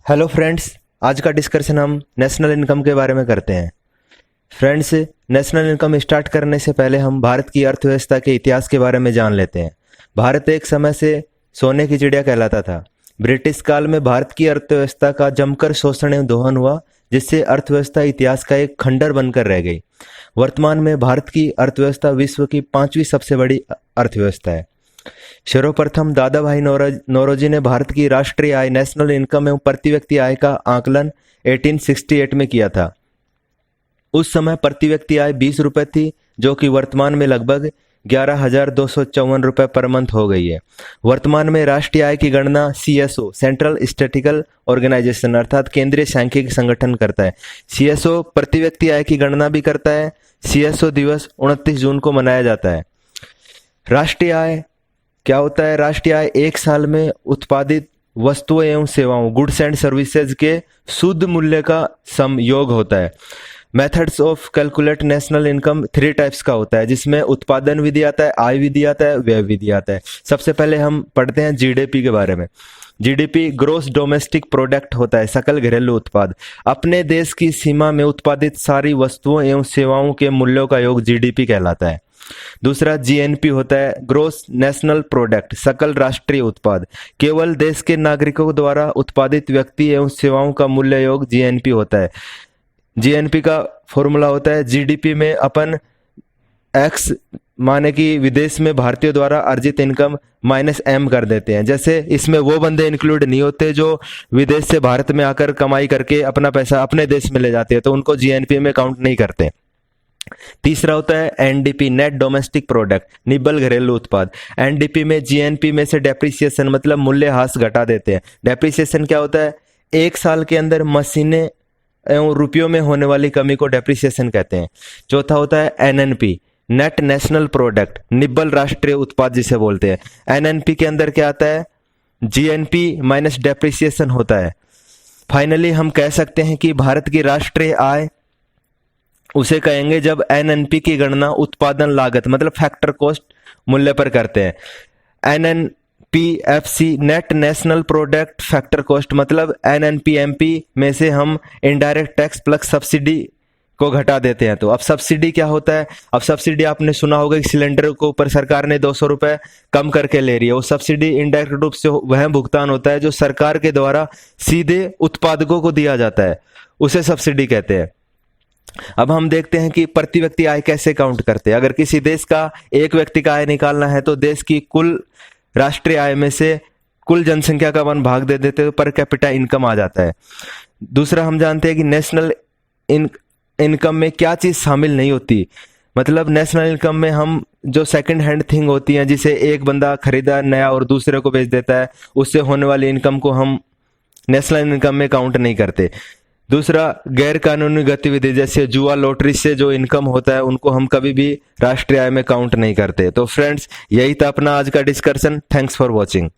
Hello friends, आज का discussion हम नेशनल इनकम के बारे में करते हैं। फ्रेंड्स, नेशनल इनकम स्टार्ट करने से पहले हम भारत की अर्थव्यवस्था के इतिहास के बारे में जान लेते हैं। भारत एक समय से सोने की चिड़िया कहलाता था। ब्रिटिश काल में भारत की अर्थव्यवस्था का जमकर शोषण एवं दोहन हुआ, जिससे अर्थव्यवस्था इतिहास का एक खंडर बनकर रह गई। वर्तमान में भारत की अर्थव्यवस्था विश्व की 5वीं सबसे बड़ी अर्थव्यवस्था है। सर्वप्रथम दादा भाई नौरोजी ने भारत की राष्ट्रीय आय, नेशनल इनकम एवं प्रति व्यक्ति आय का आकलन 1868 में किया था। उस समय प्रति व्यक्ति आय 20 रुपए थी, जो कि वर्तमान में लगभग 11,254 रुपए पर मंथ हो गई है। वर्तमान में राष्ट्रीय आय की गणना CSO, सेंट्रल स्टैटिस्टिकल ऑर्गेनाइजेशन अर्थात केंद्रीय सांख्यिकी संगठन करता है। CSO प्रति व्यक्ति आय की गणना भी करता है। CSO दिवस 29 जून को मनाया जाता है। राष्ट्रीय आय क्या होता है? राष्ट्रीय आय एक साल में उत्पादित वस्तुओं एवं सेवाओं, गुड्स एंड सर्विसेज के शुद्ध मूल्य का समयोग होता है। Methods of calculate national income 3 types का होता है, जिसमें उत्पादन विधि आता है, आय विधि आता है, व्यय विधि आता है। सबसे पहले हम पढ़ते हैं GDP के बारे में। GDP ग्रोस डोमेस्टिक प्रोडक्ट होता है, सकल घरेलू उत्पाद। अपने देश की सीमा में उत्पादित सारी वस्तुओं एवं सेवाओं के मूल्यों का योग GDP कहलाता है। दूसरा GNP होता है, ग्रोस नेशनल प्रोडक्ट, सकल राष्ट्रीय उत्पाद। केवल देश के नागरिकों द्वारा उत्पादित व्यक्ति एवं सेवाओं का मूल्य योग GNP होता है। GNP का फॉर्मूला होता है GDP में अपन X माने कि विदेश में भारतीयों द्वारा अर्जित इनकम माइनस M कर देते हैं। जैसे इसमें वो बंदे इंक्लूड नहीं होते जो विदेश से भारत में आकर कमाई करके अपना पैसा अपने देश में ले जाते हैं, तो उनको GNP में काउंट नहीं करते। तीसरा होता है NDP, net domestic product, nibble घरेलू उत्पाद। NDP में GNP में से डेप्रिसिएशन मतलब मूल्यह्रास घटा देते हैं। डेप्रिसिएशन क्या होता है? एक साल के अंदर मशीनें एवं रुपयों में होने वाली कमी को डेप्रिसिएशन कहते हैं। चौथा होता है NNP, net national product, nibble राष्ट्रीय उत्पाद जिसे बोलते हैं। NNP के अंदर क्या आता है? GNP माइनस डेप्रिसिएशन होता है। फाइनली हम कह सकते हैं कि भारत की राष्ट्रीय आय उसे कहेंगे जब NNP की गणना उत्पादन लागत मतलब फैक्टर कॉस्ट मूल्य पर करते हैं। NNPFC, net national product factor cost मतलब NNPMP में से हम इनडायरेक्ट टैक्स प्लस सब्सिडी को घटा देते हैं। तो अब सब्सिडी क्या होता है? अब सब्सिडी आपने सुना होगा कि सिलेंडर को ऊपर सरकार ने 200 रुपए कम करके ले रही है। वो सब्सिडी इनडायरेक्ट रूप से वह भुगतान होता है जो सरकार के द्वारा सीधे उत्पादकों को दिया जाता है, उसे सब्सिडी कहते हैं। अब हम देखते हैं कि प्रति व्यक्ति आय कैसे काउंट करते हैं। अगर किसी देश का एक व्यक्ति का आय निकालना है तो देश की कुल राष्ट्रीय आय में से कुल जनसंख्या का 1 भाग दे देते तो पर कैपिटा इनकम आ जाता है। दूसरा हम जानते हैं कि नेशनल इनकम में क्या चीज शामिल नहीं होती। मतलब नेशनल इनकम में हम जो सेकंड हैंड थिंग होती हैं, जिसे एक बंदा खरीदा नया और दूसरे को बेच देता है, उससे होने वाली इनकम को हम नेशनल इनकम में काउंट नहीं करते। दूसरा, गैर कानूनी गतिविधि जैसे जुआ, लॉटरी से जो इनकम होता है उनको हम कभी भी राष्ट्रीय आय में काउंट नहीं करते। तो फ्रेंड्स, यही था अपना आज का डिस्कशन। Thanks for watching.